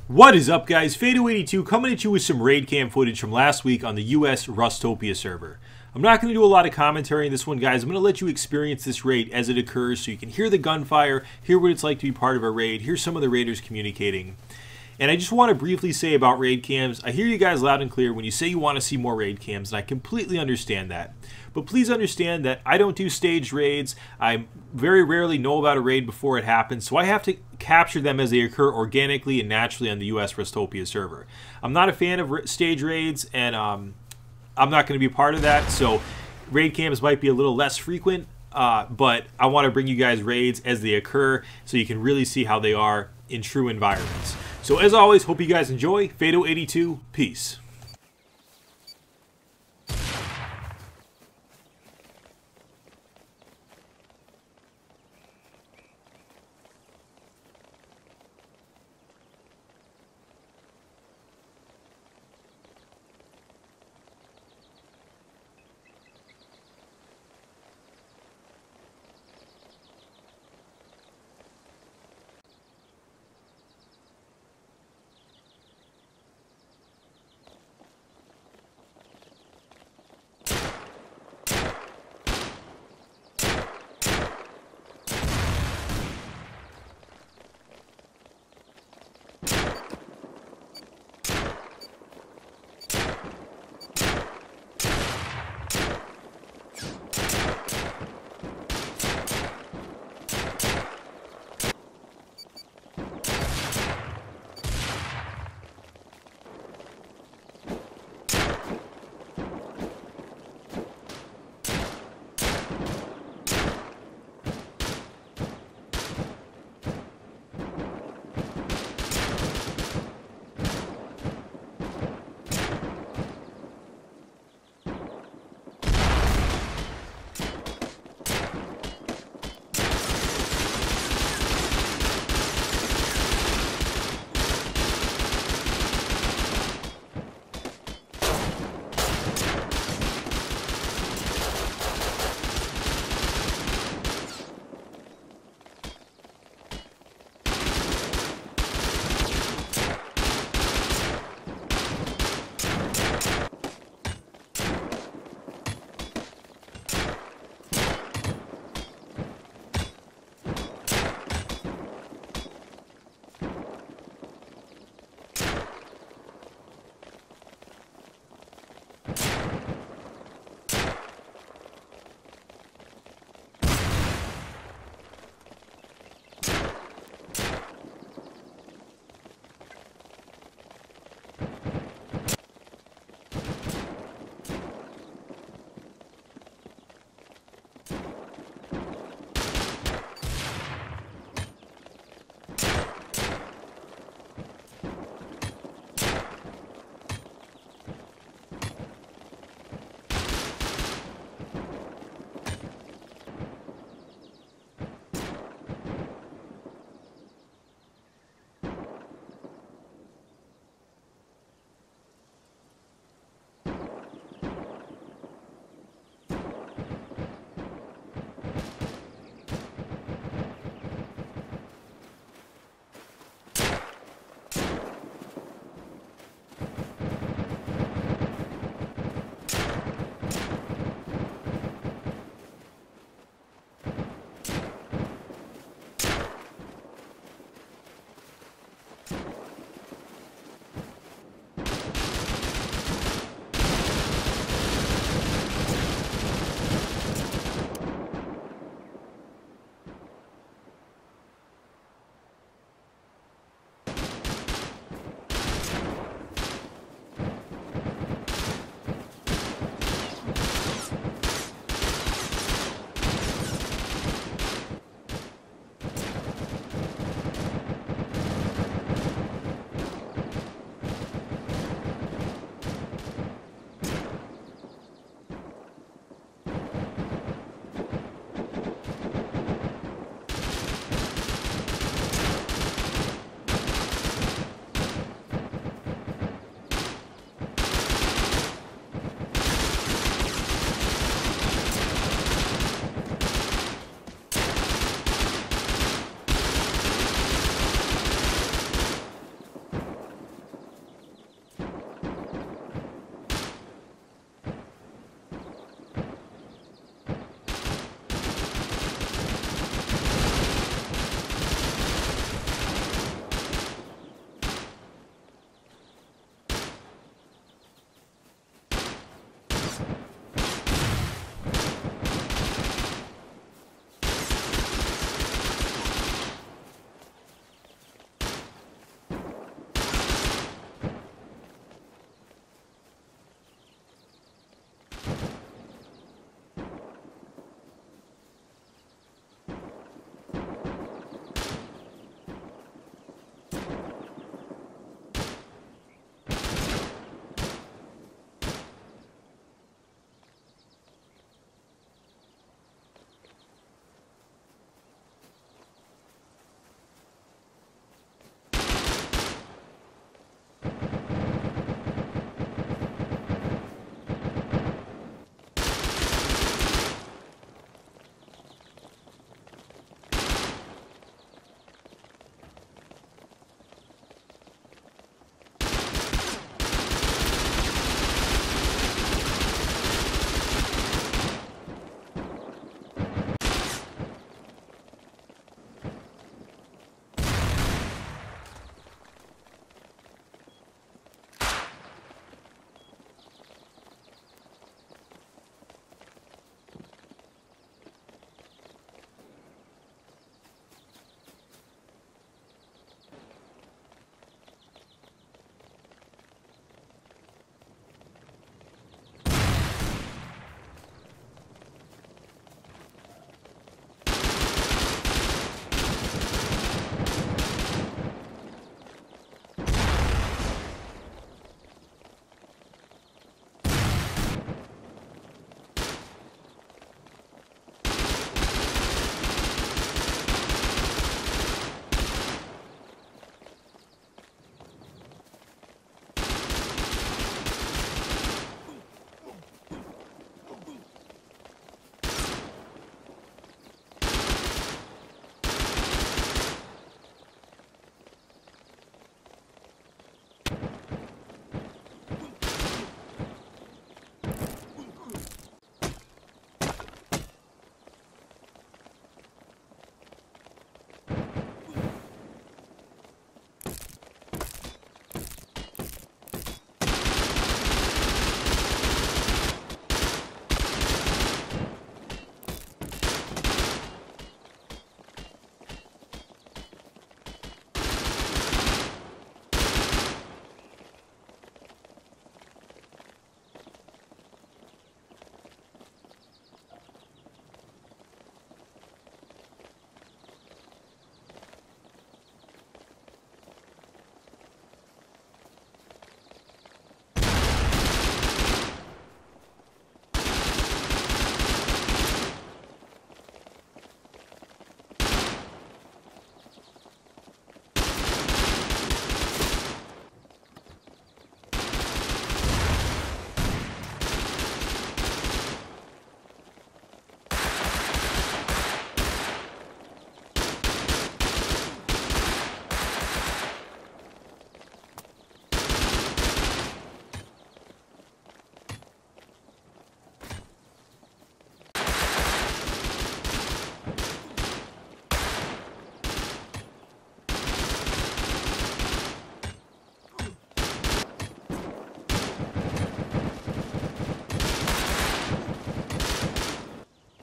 What is up, guys? Fado82 coming at you with some raid cam footage from last week on the US Rustopia server. I'm not going to do a lot of commentary in this one, guys. I'm going to let you experience this raid as it occurs so you can hear the gunfire, hear what it's like to be part of a raid, hear some of the raiders communicating. And I just want to briefly say about raid cams, I hear you guys loud and clear when you say you want to see more raid cams, and I completely understand that. But please understand that I don't do staged raids. I very rarely know about a raid before it happens, so I have to capture them as they occur organically and naturally on the US Rustopia server. I'm not a fan of stage raids, and I'm not going to be part of that, so raid cams might be a little less frequent, but I want to bring you guys raids as they occur so you can really see how they are in true environments. So as always, hope you guys enjoy. Fado82, peace.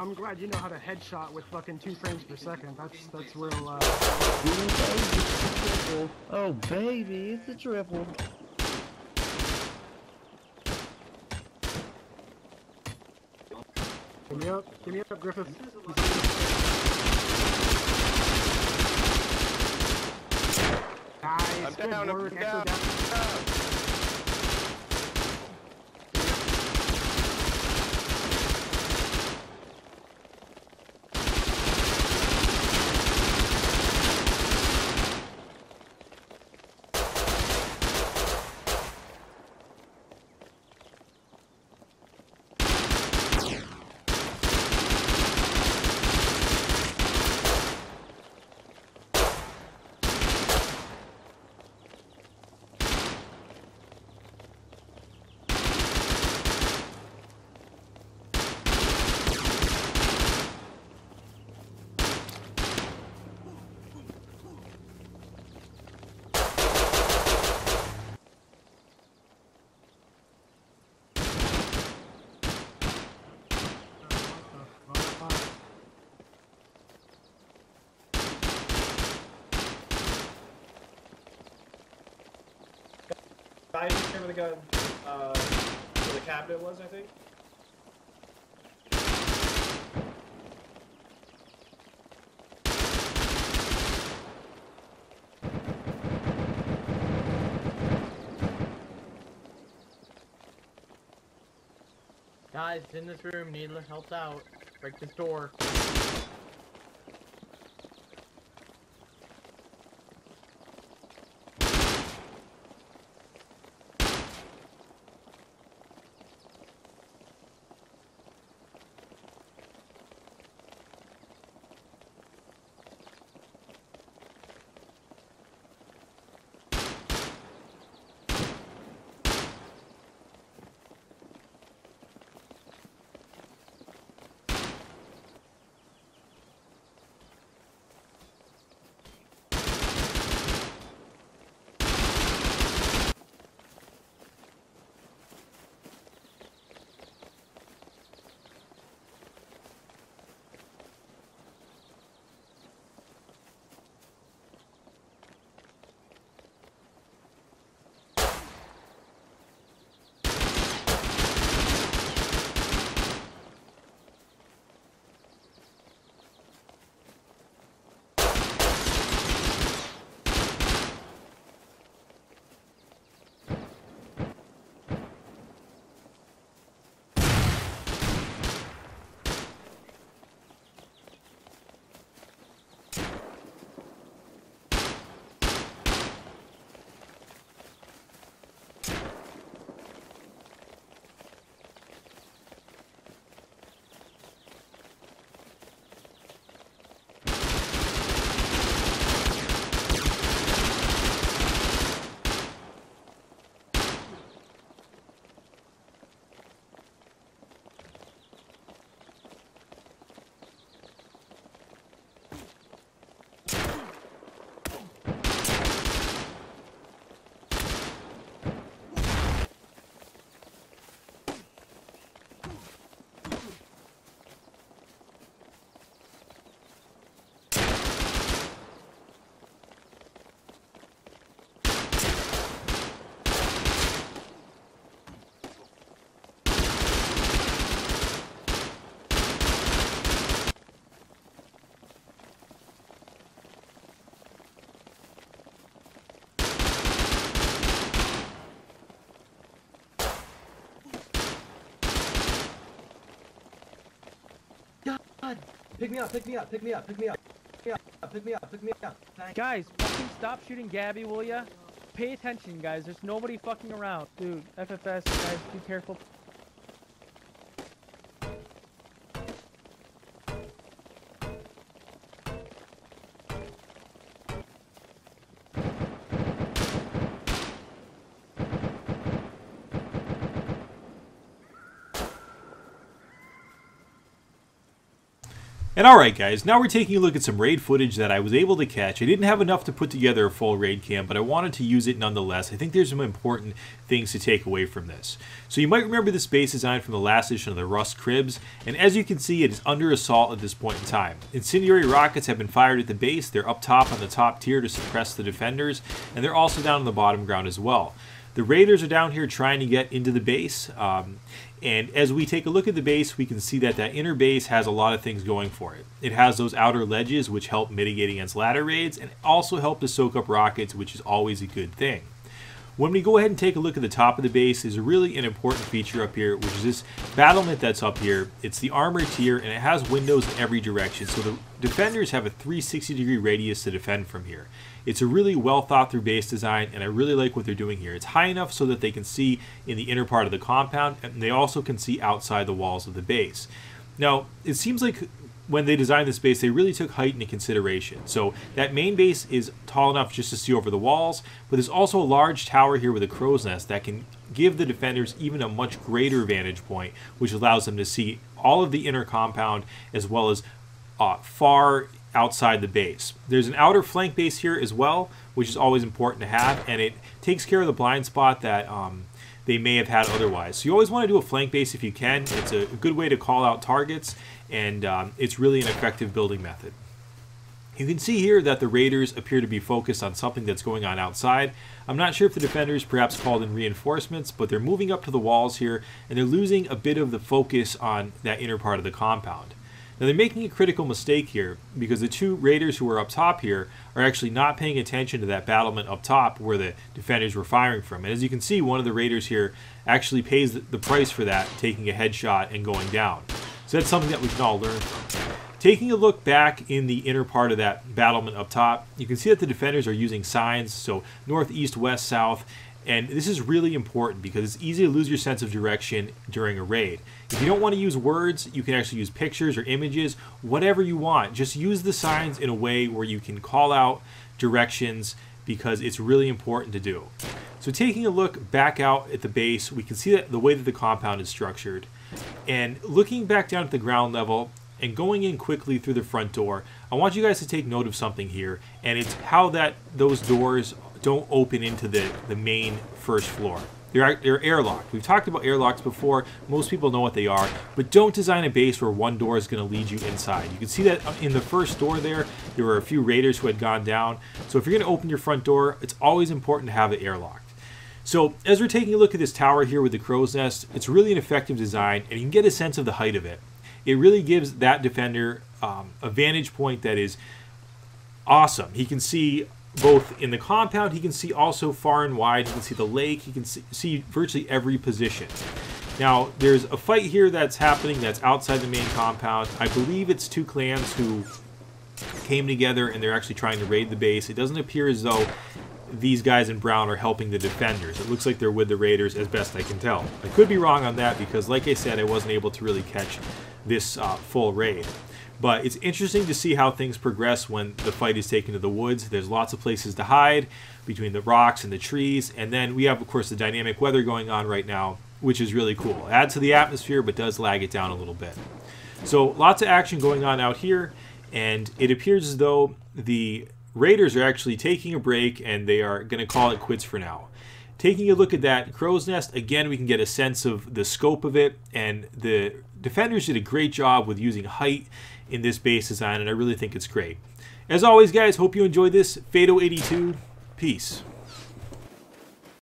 I'm glad you know how to headshot with fucking 2 frames per second. That's real, Oh, baby, it's a triple. Give me up, Griffith. Nice, I'm good down, work. I'm down. guy just came with a gun. Where the cabinet was, I think. Guys, in this room, Needler helps out. Break this door. God! Pick me up, pick me up, pick me up, pick me up. Pick me up, pick me up, pick me up. Thank Guys, fucking stop shooting Gabby, will ya? Pay attention, guys. There's nobody fucking around. Dude, FFS, guys, be careful. And alright guys, now we're taking a look at some raid footage that I was able to catch. I didn't have enough to put together a full raid cam, but I wanted to use it nonetheless. I think there's some important things to take away from this. So you might remember this base design from the last edition of the Rust Cribs, and as you can see, it is under assault at this point in time. Incendiary rockets have been fired at the base. They're up top on the top tier to suppress the defenders, and they're also down on the bottom ground as well. The raiders are down here trying to get into the base, and as we take a look at the base, we can see that that inner base has a lot of things going for it. It has those outer ledges, which help mitigate against ladder raids, and also help to soak up rockets, which is always a good thing. When we go ahead and take a look at the top of the base, there's really an important feature up here, which is this battlement that's up here. It's the armor tier, and it has windows in every direction, so the defenders have a 360-degree radius to defend from here. It's a really well thought through base design, and I really like what they're doing here. It's high enough so that they can see in the inner part of the compound, and they also can see outside the walls of the base. Now, it seems like when they designed this base, they really took height into consideration. So that main base is tall enough just to see over the walls, but there's also a large tower here with a crow's nest that can give the defenders even a much greater vantage point, which allows them to see all of the inner compound as well as far outside the base. There's an outer flank base here as well, which is always important to have, and it takes care of the blind spot that they may have had otherwise. So you always want to do a flank base if you can. It's a good way to call out targets, and it's really an effective building method. You can see here that the raiders appear to be focused on something that's going on outside. I'm not sure if the defenders perhaps called in reinforcements, but they're moving up to the walls here, and they're losing a bit of the focus on that inner part of the compound. Now they're making a critical mistake here, because the two raiders who are up top here are actually not paying attention to that battlement up top where the defenders were firing from. And as you can see, one of the raiders here actually pays the price for that, taking a headshot and going down. So that's something that we can all learn from. Taking a look back in the inner part of that battlement up top, you can see that the defenders are using signs, so north, east, west, south, and this is really important because it's easy to lose your sense of direction during a raid. If you don't want to use words, you can actually use pictures or images, whatever you want. Just use the signs in a way where you can call out directions because it's really important to do. So taking a look back out at the base, we can see that the way that the compound is structured. And looking back down at the ground level, and going in quickly through the front door, I want you guys to take note of something here, and it's how that those doors don't open into the main first floor. They're airlocked. We've talked about airlocks before. Most people know what they are, but don't design a base where one door is going to lead you inside. You can see that in the first door there were a few raiders who had gone down. So if you're going to open your front door, it's always important to have it airlocked. So as we're taking a look at this tower here with the crow's nest, it's really an effective design, and you can get a sense of the height of it. It really gives that defender a vantage point that is awesome. He can see both in the compound, he can see also far and wide, he can see the lake, he can see virtually every position. Now, there's a fight here that's happening that's outside the main compound. I believe it's two clans who came together and they're actually trying to raid the base. It doesn't appear as though these guys in brown are helping the defenders. It looks like they're with the raiders as best I can tell. I could be wrong on that because, like I said, I wasn't able to really catch this full raid. But it's interesting to see how things progress when the fight is taken to the woods. There's lots of places to hide between the rocks and the trees. And then we have, of course, the dynamic weather going on right now, which is really cool. Adds to the atmosphere, but does lag it down a little bit. So lots of action going on out here. And it appears as though the raiders are actually taking a break and they are going to call it quits for now. Taking a look at that crow's nest, again, we can get a sense of the scope of it, and the defenders did a great job with using height in this base design, and I really think it's great. As always, guys, hope you enjoyed this. Fado82, peace.